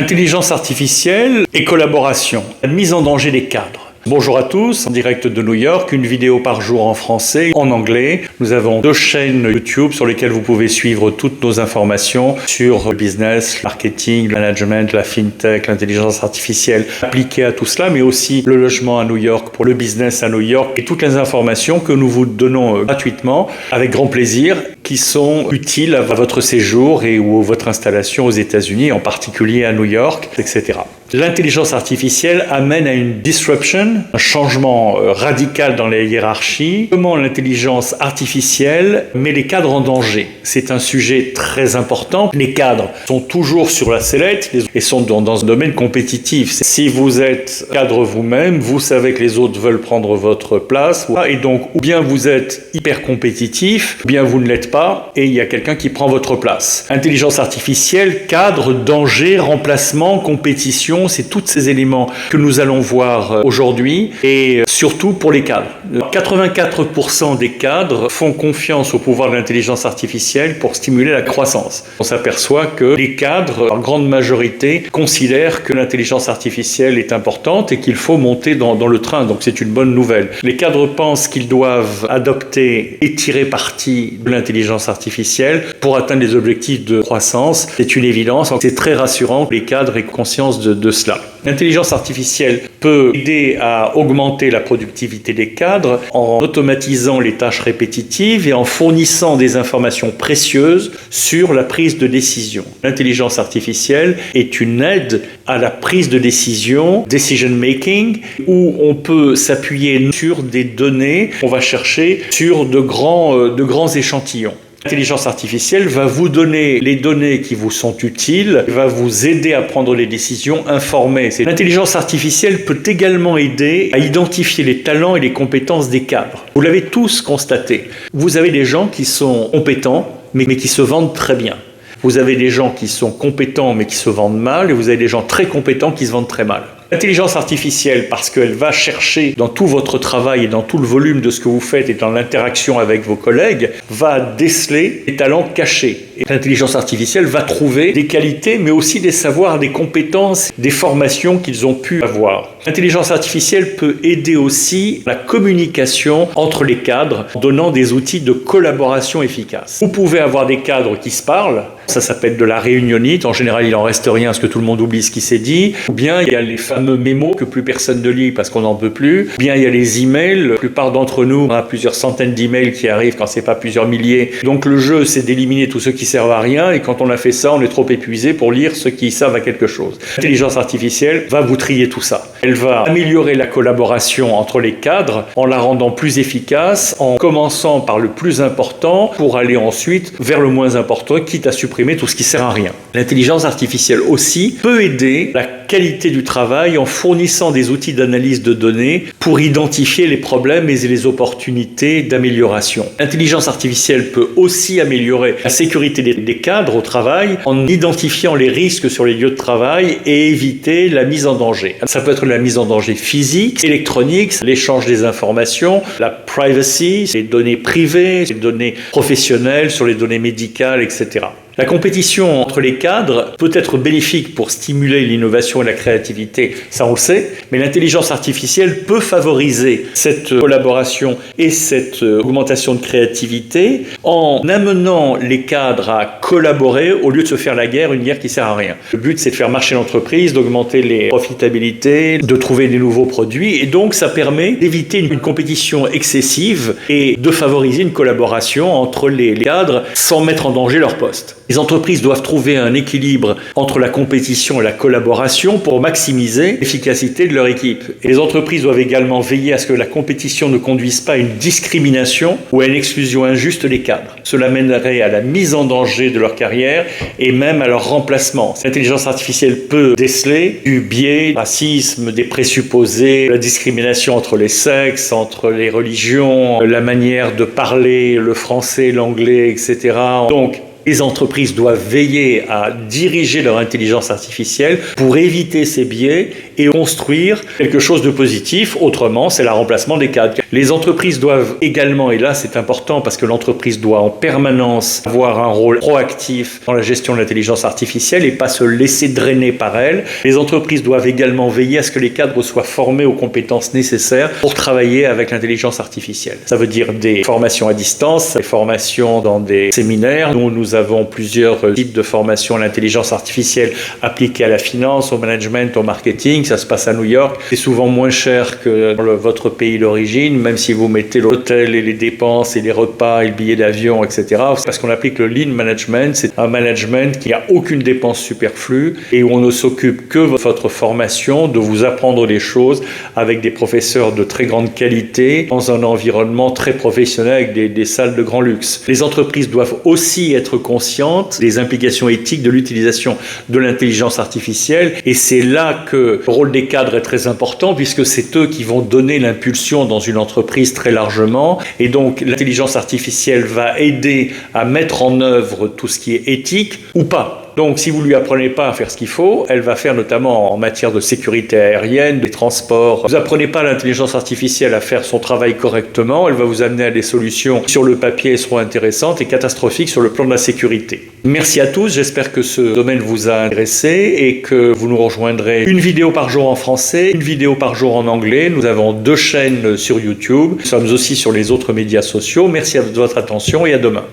Intelligence artificielle et collaboration, la mise en danger des cadres. Bonjour à tous, en direct de New York, une vidéo par jour en français, en anglais. Nous avons 2 chaînes YouTube sur lesquelles vous pouvez suivre toutes nos informations sur le business, le marketing, le management, la fintech, l'intelligence artificielle appliquée à tout cela, mais aussi le logement à New York pour le business à New York et toutes les informations que nous vous donnons gratuitement avec grand plaisir qui sont utiles à votre séjour et ou votre installation aux États-Unis, en particulier à New York, etc. L'intelligence artificielle amène à une disruption, un changement radical dans les hiérarchies. Comment l'intelligence artificielle met les cadres en danger? C'est un sujet très important. Les cadres sont toujours sur la sellette et sont dans un domaine compétitif. Si vous êtes cadre vous-même, vous savez que les autres veulent prendre votre place. Et donc, ou bien vous êtes hyper compétitif, ou bien vous ne l'êtes pas et il y a quelqu'un qui prend votre place. Intelligence artificielle, cadre, danger, remplacement, compétition, c'est tous ces éléments que nous allons voir aujourd'hui et surtout pour les cadres. 84% des cadres font confiance au pouvoir de l'intelligence artificielle pour stimuler la croissance. On s'aperçoit que les cadres, en grande majorité, considèrent que l'intelligence artificielle est importante et qu'il faut monter dans le train, donc c'est une bonne nouvelle. Les cadres pensent qu'ils doivent adopter et tirer parti de l'intelligence artificielle pour atteindre les objectifs de croissance. C'est une évidence, c'est très rassurant que les cadres aient conscience de cela. L'intelligence artificielle peut aider à augmenter la productivité des cadres en automatisant les tâches répétitives et en fournissant des informations précieuses sur la prise de décision. L'intelligence artificielle est une aide à la prise de décision, decision making, où on peut s'appuyer sur des données qu'on va chercher sur de grands échantillons. L'intelligence artificielle va vous donner les données qui vous sont utiles, va vous aider à prendre des décisions informées. L'intelligence artificielle peut également aider à identifier les talents et les compétences des cadres. Vous l'avez tous constaté. Vous avez des gens qui sont compétents, mais qui se vendent très bien. Vous avez des gens qui sont compétents, mais qui se vendent mal, et vous avez des gens très compétents qui se vendent très mal. L'intelligence artificielle, parce qu'elle va chercher dans tout votre travail et dans tout le volume de ce que vous faites et dans l'interaction avec vos collègues, va déceler des talents cachés. Et l'intelligence artificielle va trouver des qualités, mais aussi des savoirs, des compétences, des formations qu'ils ont pu avoir. L'intelligence artificielle peut aider aussi la communication entre les cadres en donnant des outils de collaboration efficaces. Vous pouvez avoir des cadres qui se parlent, ça s'appelle de la réunionite, en général il en reste rien parce que tout le monde oublie ce qui s'est dit, ou bien il y a les fameux mémos que plus personne ne lit parce qu'on n'en peut plus, ou bien il y a les emails, la plupart d'entre nous on a plusieurs centaines d'emails qui arrivent quand c'est pas plusieurs milliers, donc le jeu c'est d'éliminer tous ceux qui servent à rien et quand on a fait ça on est trop épuisé pour lire ceux qui servent à quelque chose. L'intelligence artificielle va vous trier tout ça. Elle va améliorer la collaboration entre les cadres en la rendant plus efficace, en commençant par le plus important pour aller ensuite vers le moins important, quitte à supprimer tout ce qui sert à rien. L'intelligence artificielle aussi peut aider la qualité du travail en fournissant des outils d'analyse de données pour identifier les problèmes et les opportunités d'amélioration. L'intelligence artificielle peut aussi améliorer la sécurité des cadres au travail en identifiant les risques sur les lieux de travail et éviter la mise en danger. Ça peut être la mise en danger physique, électronique, l'échange des informations, la privacy, les données privées, les données professionnelles sur les données médicales, etc. La compétition entre les cadres peut être bénéfique pour stimuler l'innovation et la créativité, ça on le sait, mais l'intelligence artificielle peut favoriser cette collaboration et cette augmentation de créativité en amenant les cadres à collaborer au lieu de se faire la guerre, une guerre qui sert à rien. Le but c'est de faire marcher l'entreprise, d'augmenter les profitabilités, de trouver des nouveaux produits et donc ça permet d'éviter une compétition excessive et de favoriser une collaboration entre les cadres sans mettre en danger leur poste. Les entreprises doivent trouver un équilibre entre la compétition et la collaboration pour maximiser l'efficacité de leur équipe. Et les entreprises doivent également veiller à ce que la compétition ne conduise pas à une discrimination ou à une exclusion injuste des cadres. Cela mènerait à la mise en danger de leur carrière et même à leur remplacement. L'intelligence artificielle peut déceler du biais, racisme, des présupposés, la discrimination entre les sexes, entre les religions, la manière de parler le français, l'anglais, etc. Donc, Les entreprises doivent veiller à diriger leur intelligence artificielle pour éviter ces biais et construire quelque chose de positif. Autrement, c'est le remplacement des cadres. Les entreprises doivent également, et là c'est important parce que l'entreprise doit en permanence avoir un rôle proactif dans la gestion de l'intelligence artificielle et pas se laisser drainer par elle. Les entreprises doivent également veiller à ce que les cadres soient formés aux compétences nécessaires pour travailler avec l'intelligence artificielle. Ça veut dire des formations à distance, des formations dans des séminaires. Nous avons plusieurs types de formations à l'intelligence artificielle appliquées à la finance, au management, au marketing. Ça se passe à New York. C'est souvent moins cher que dans votre pays d'origine, même si vous mettez l'hôtel et les dépenses et les repas et le billet d'avion, etc. Parce qu'on applique le lean management. C'est un management qui n'a aucune dépense superflue et où on ne s'occupe que de votre formation, de vous apprendre des choses avec des professeurs de très grande qualité dans un environnement très professionnel avec des salles de grand luxe. Les entreprises doivent aussi être conscientes des implications éthiques de l'utilisation de l'intelligence artificielle et c'est là que le rôle des cadres est très important puisque c'est eux qui vont donner l'impulsion dans une entreprise très largement et donc l'intelligence artificielle va aider à mettre en œuvre tout ce qui est éthique ou pas. Donc si vous ne lui apprenez pas à faire ce qu'il faut, elle va faire notamment en matière de sécurité aérienne, des transports. Vous apprenez pas à l'intelligence artificielle à faire son travail correctement, elle va vous amener à des solutions qui sur le papier seront intéressantes et catastrophiques sur le plan de la sécurité. Merci à tous, j'espère que ce domaine vous a intéressé et que vous nous rejoindrez une vidéo par jour en français, une vidéo par jour en anglais. Nous avons 2 chaînes sur YouTube, nous sommes aussi sur les autres médias sociaux. Merci de votre attention et à demain.